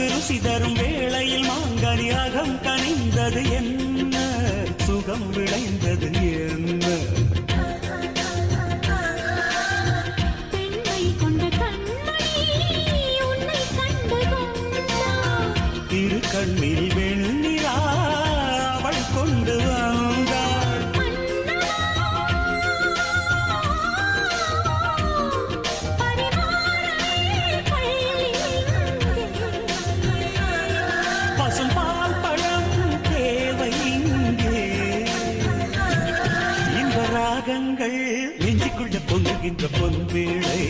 நாக்குக்கு ருசி தரும் வேளையில் மாங்கனி அகம் கனிந்தது என்ன, சுகம் விளைந்தது என்ன. பெண்மை கொண்ட கண்மணி உன்னை கண்டு கொண்டாள், இரு கண்ணில் வெண்ணிலா அவள் கொண்டு வந்தாள். பசும்பால் பழம் தேவை இங்கே, இந்த ராகங்கள் நெஞ்சுக்குள்ள பொங்குகின்ற பொன்வேளை.